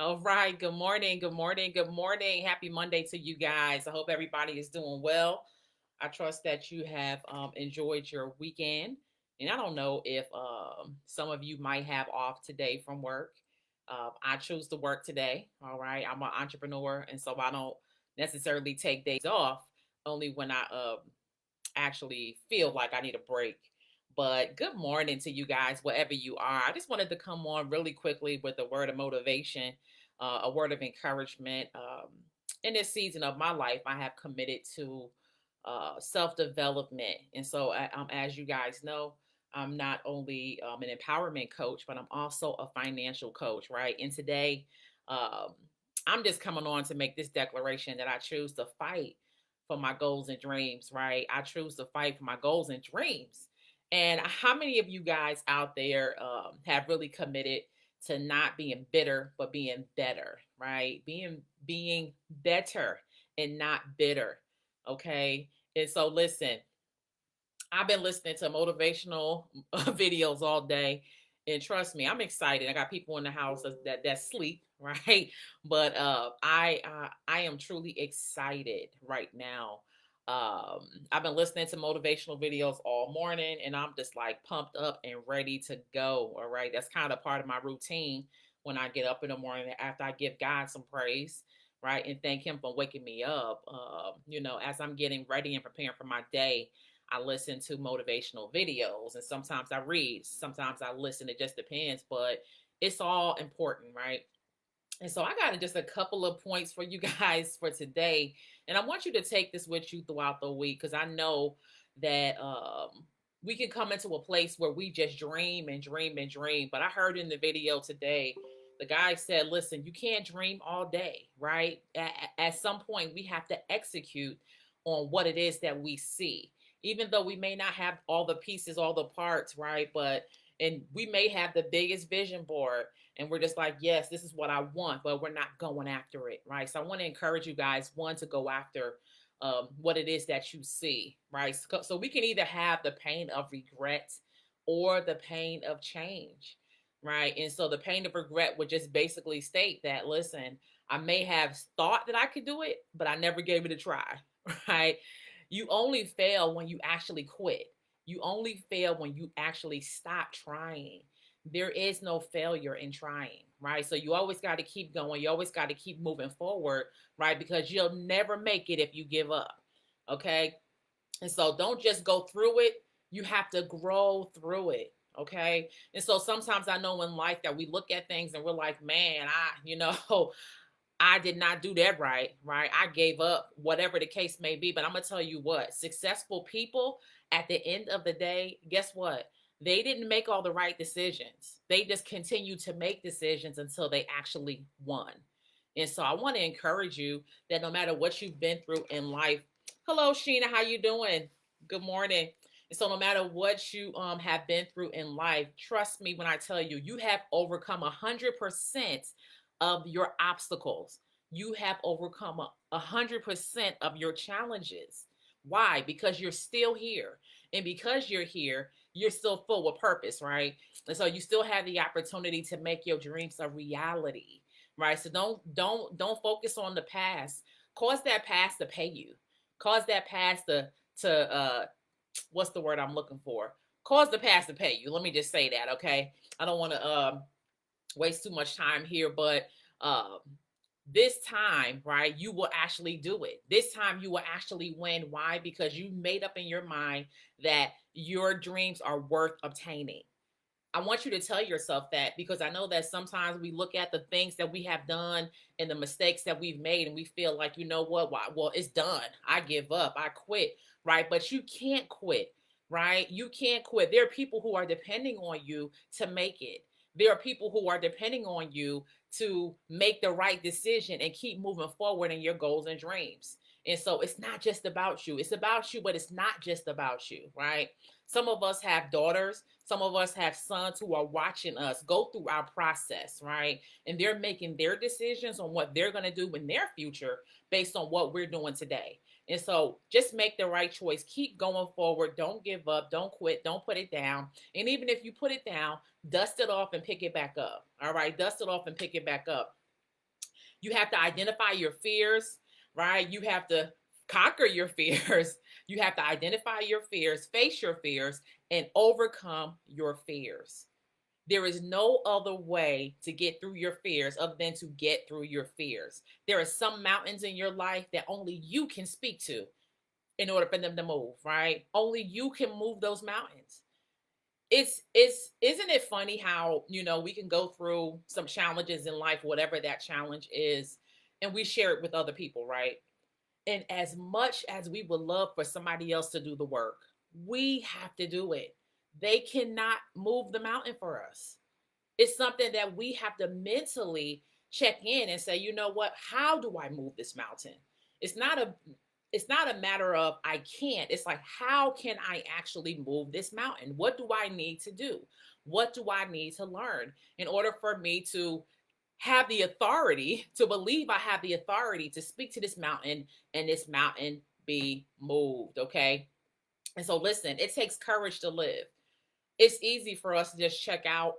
All right. Good morning. Good morning. Good morning. Happy Monday to you guys. I hope everybody is doing well. I trust that you have enjoyed your weekend. And I don't know if some of you might have off today from work. I choose to work today. All right. I'm an entrepreneur. And so I don't necessarily take days off only when I actually feel like I need a break. But good morning to you guys, wherever you are. I just wanted to come on really quickly with a word of motivation, a word of encouragement. In this season of my life, I have committed to self development. And so, as you guys know, I'm not only an empowerment coach, but I'm also a financial coach, right? And today, um, I'm just coming on to make this declaration that I choose to fight for my goals and dreams, right? I choose to fight for my goals and dreams. And how many of you guys out there have really committed to not being bitter, but being better, right? Being better and not bitter. Okay. And so listen, I've been listening to motivational videos all day, and trust me, I'm excited. I got people in the house that sleep, right? But I am truly excited right now. I've been listening to motivational videos all morning, and I'm just like pumped up and ready to go. All right, that's kind of part of my routine when I get up in the morning after I give God some praise, right, and thank Him for waking me up. As I'm getting ready and preparing for my day, I listen to motivational videos, and sometimes I read, sometimes I listen. It just depends, but it's all important, right? And so I got just a couple of points for you guys for today. And I want you to take this with you throughout the week because I know that we can come into a place where we just dream and dream and dream. But I heard in the video today, the guy said, listen, you can't dream all day, right? At some point, we have to execute on what it is that we see. Even though we may not have all the pieces, all the parts, right? And we may have the biggest vision board, and we're just like, yes, this is what I want, but we're not going after it, right? So I want to encourage you guys, one, to go after what it is that you see, right? So we can either have the pain of regret or the pain of change, right? And so the pain of regret would just basically state that, listen, I may have thought that I could do it, but I never gave it a try, right? You only fail when you actually quit. You only fail when you actually stop trying. There is no failure in trying, right? So you always got to keep going. You always got to keep moving forward, right? Because you'll never make it if you give up. Okay. And so don't just go through it. You have to grow through it. Okay. And so sometimes I know in life that we look at things and we're like, man, I did not do that right, right? I gave up, whatever the case may be. But I'm going to tell you what, successful people at the end of the day, guess what? They didn't make all the right decisions. They just continue to make decisions until they actually won. And so I want to encourage you that no matter what you've been through in life, hello Sheena, how you doing? Good morning. And so no matter what you have been through in life, trust me when I tell you, you have overcome 100% of your obstacles. You have overcome 100% of your challenges. Why? Because you're still here. And because you're here, you're still full of purpose, right? And so you still have the opportunity to make your dreams a reality, right? So don't focus on the past. Cause that past to pay you. Cause that past to what's the word I'm looking for? Cause the past to pay you. Let me just say that, okay? I don't want to waste too much time here, but um, this time, right, you will actually do it. This time you will actually win. Why? Because you made up in your mind that your dreams are worth obtaining. I want you to tell yourself that because I know that sometimes we look at the things that we have done and the mistakes that we've made and we feel like, you know what, well, it's done. I give up. I quit, right? But you can't quit, right? You can't quit. There are people who are depending on you to make it. There are people who are depending on you to make the right decision and keep moving forward in your goals and dreams. And so it's not just about you. It's about you, but it's not just about you, right? Some of us have daughters, some of us have sons who are watching us go through our process, right? And they're making their decisions on what they're going to do in their future based on what we're doing today. And so just make the right choice. Keep going forward. Don't give up. Don't quit. Don't put it down. And even if you put it down, dust it off and pick it back up. All right. Dust it off and pick it back up. You have to identify your fears, right? You have to conquer your fears. You have to identify your fears, face your fears, and overcome your fears. There is no other way to get through your fears other than to get through your fears. There are some mountains in your life that only you can speak to in order for them to move, right? Only you can move those mountains. It's isn't it funny how, we can go through some challenges in life, whatever that challenge is, and we share it with other people, right? And as much as we would love for somebody else to do the work, we have to do it. They cannot move the mountain for us. It's something that we have to mentally check in and say, you know what, how do I move this mountain? It's not a it's not a matter of I can't. It's like, how can I actually move this mountain? What do I need to do? What do I need to learn in order for me to have the authority, to believe I have the authority to speak to this mountain and this mountain be moved? Okay. And so listen, it takes courage to live. It's easy for us to just check out,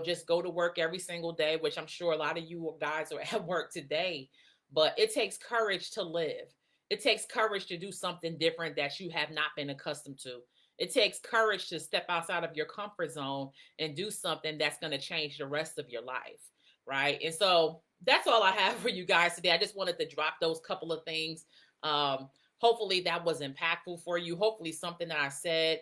just go to work every single day, which I'm sure a lot of you guys are at work today. But it takes courage to live. It takes courage to do something different that you have not been accustomed to. It takes courage to step outside of your comfort zone and do something that's going to change the rest of your life. Right. And so that's all I have for you guys today. I just wanted to drop those couple of things. Hopefully that was impactful for you. Hopefully something that I said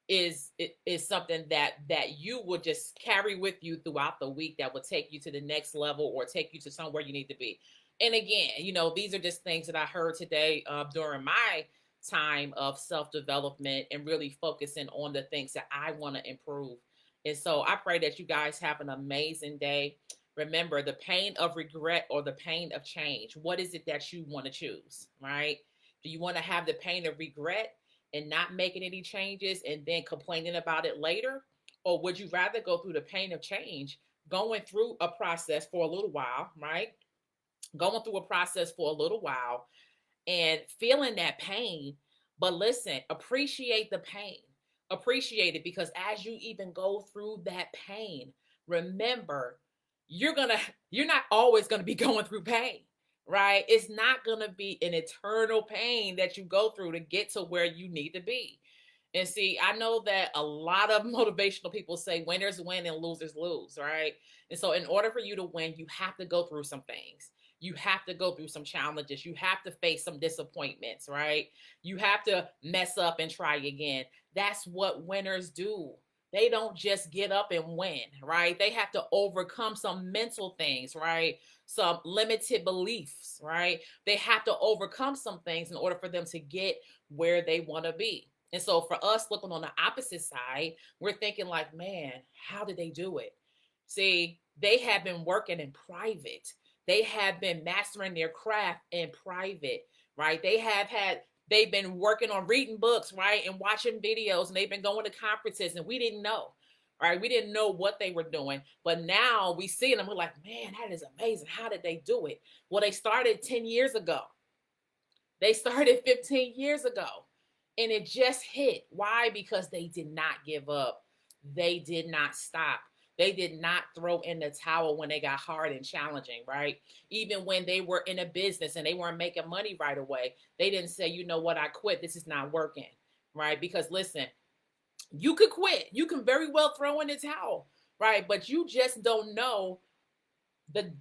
is something that you will just carry with you throughout the week, that will take you to the next level or take you to somewhere you need to be. And again, these are just things that I heard today during my time of self-development and really focusing on the things that I want to improve. And so I pray that you guys have an amazing day. Remember, the pain of regret or the pain of change. What is it that you want to choose, right? Do you want to have the pain of regret and not making any changes and then complaining about it later? Or would you rather go through the pain of change, going through a process for a little while, right? Going through a process for a little while and feeling that pain, but listen, appreciate the pain. Appreciate it, because as you even go through that pain, remember, you're going to you're not always going to be going through pain, right? It's not going to be an eternal pain that you go through to get to where you need to be. And see, I know that a lot of motivational people say winners win and losers lose, right? And so, in order for you to win, you have to go through some things. You have to go through some challenges. You have to face some disappointments, right? You have to mess up and try again. That's what winners do. They don't just get up and win, right? They have to overcome some mental things, right? Some limited beliefs, right? They have to overcome some things in order for them to get where they want to be. And so for us looking on the opposite side, we're thinking like, man, how did they do it? See, they have been working in private. They have been mastering their craft in private, right? They've been working on reading books, right? And watching videos, and they've been going to conferences, and we didn't know, right? We didn't know what they were doing. But now we see them, we're like, man, that is amazing. How did they do it? Well, they started 10 years ago. They started 15 years ago. And it just hit. Why? Because they did not give up. They did not stop. They did not throw in the towel when they got hard and challenging, right? Even when they were in a business and they weren't making money right away, they didn't say, you know what, I quit. This is not working, right? Because listen, you could quit. You can very well throw in the towel, right? But you just don't know the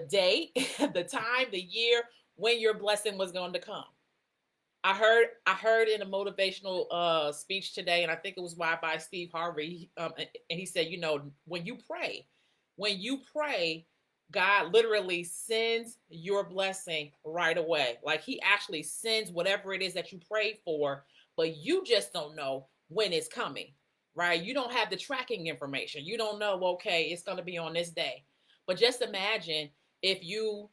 day, the time, the year when your blessing was going to come. I heard in a motivational speech today, and I think it was by Steve Harvey, and he said, when you pray, God literally sends your blessing right away. Like he actually sends whatever it is that you prayed for, but you just don't know when it's coming, right? You don't have the tracking information. You don't know, okay, it's going to be on this day. But just imagine if you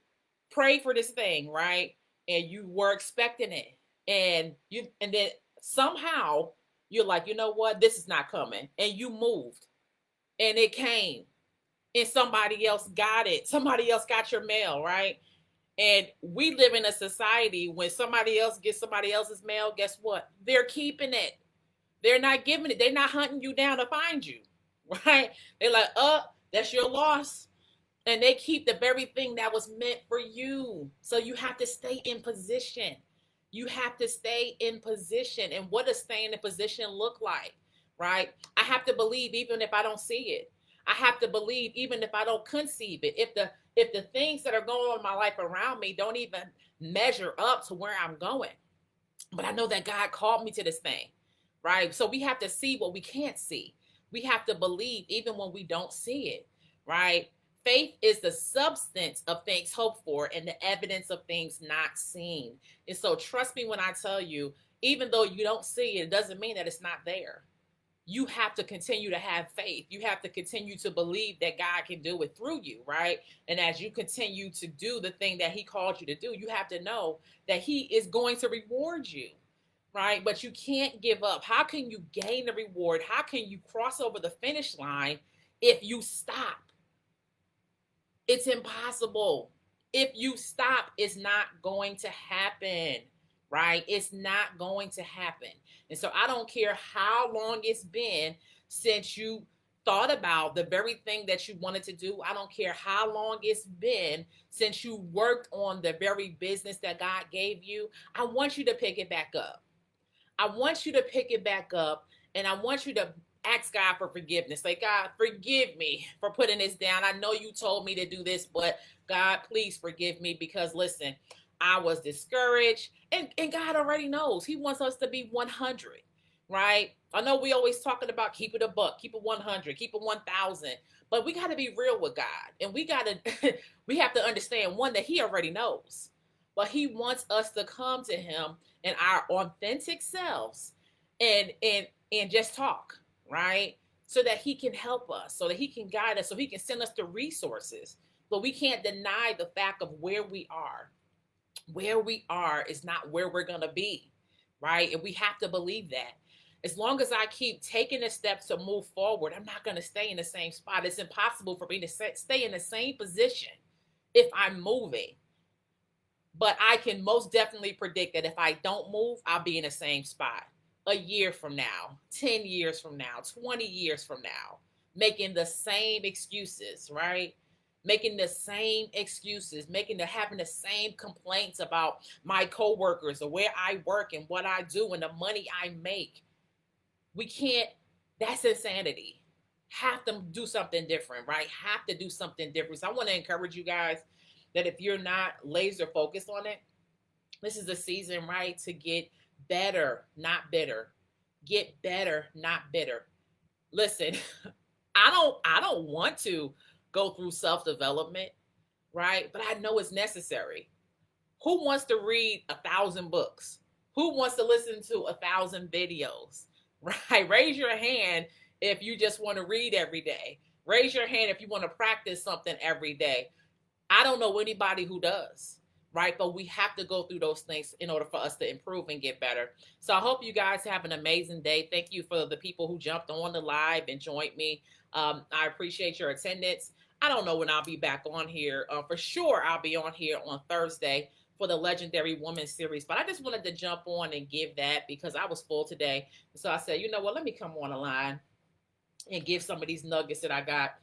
pray for this thing, right? And you were expecting it, and then somehow you're like, you know what, this is not coming, and you moved and it came, and somebody else got it, somebody else got your mail, right? And we live in a society when somebody else gets somebody else's mail, guess what, they're keeping it. They're not giving it. They're not hunting you down to find you, right? They're like, that's your loss. And they keep the very thing that was meant for you. So you have to stay in position. You have to stay in position. And what does staying in position look like? Right? I have to believe even if I don't see it. I have to believe even if I don't conceive it. If the things that are going on in my life around me don't even measure up to where I'm going. But I know that God called me to this thing. Right? So we have to see what we can't see. We have to believe even when we don't see it. Right? Faith is the substance of things hoped for and the evidence of things not seen. And so trust me when I tell you, even though you don't see it, it doesn't mean that it's not there. You have to continue to have faith. You have to continue to believe that God can do it through you, right? And as you continue to do the thing that he called you to do, you have to know that he is going to reward you, right? But you can't give up. How can you gain the reward? How can you cross over the finish line if you stop? It's impossible. If you stop, it's not going to happen, right? It's not going to happen. And so I don't care how long it's been since you thought about the very thing that you wanted to do. I don't care how long it's been since you worked on the very business that God gave you. I want you to pick it back up. I want you to pick it back up, and I want you to ask God for forgiveness. Like, God, forgive me for putting this down. I know you told me to do this, but God, please forgive me because listen, I was discouraged. And God already knows. He wants us to be 100, right? I know we always talking about keep it a buck, keep it 100, keep it 1,000, but we got to be real with God. And we got to, we have to understand one, that he already knows, but he wants us to come to him in our authentic selves and just talk, right? So that he can help us, so that he can guide us, so he can send us the resources. But we can't deny the fact of where we are. Where we are is not where we're going to be, right? And we have to believe that. As long as I keep taking the steps to move forward, I'm not going to stay in the same spot. It's impossible for me to stay in the same position if I'm moving. But I can most definitely predict that if I don't move, I'll be in the same spot a year from now, 10 years from now, 20 years from now, making the same excuses, right? Making the same excuses, having the same complaints about my coworkers or where I work and what I do and the money I make. We can't, that's insanity. Have to do something different, right? Have to do something different. So I want to encourage you guys that if you're not laser focused on it, this is the season, right, to get better, not bitter. Get better, not bitter. Listen, I don't want to go through self-development, right? But I know it's necessary. Who wants to read 1,000 books? Who wants to listen to 1,000 videos? Right? Raise your hand if you just want to read every day. Raise your hand if you want to practice something every day. I don't know anybody who does, right? But we have to go through those things in order for us to improve and get better. So I hope you guys have an amazing day. Thank you for the people who jumped on the live and joined me. I appreciate your attendance. I don't know when I'll be back on here. For sure, I'll be on here on Thursday for the Legendary Woman series. But I just wanted to jump on and give that because I was full today. So I said, you know what, let me come on the line and give some of these nuggets that I got.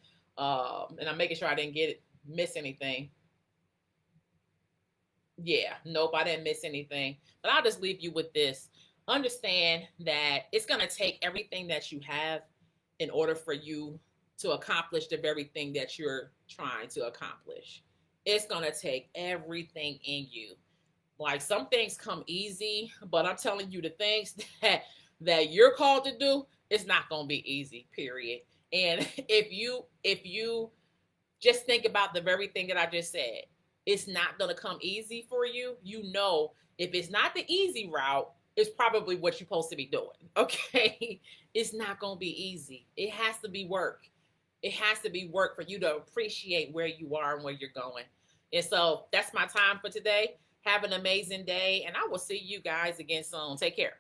And I'm making sure I didn't miss anything. Yeah, nope, I didn't miss anything. But I'll just leave you with this. Understand that it's going to take everything that you have in order for you to accomplish the very thing that you're trying to accomplish. It's going to take everything in you. Like some things come easy, but I'm telling you the things that you're called to do, it's not going to be easy, period. And if you just think about the very thing that I just said, it's not going to come easy for you. You know, if it's not the easy route, it's probably what you're supposed to be doing. Okay. It's not going to be easy. It has to be work. It has to be work for you to appreciate where you are and where you're going. And so that's my time for today. Have an amazing day. And I will see you guys again soon. Take care.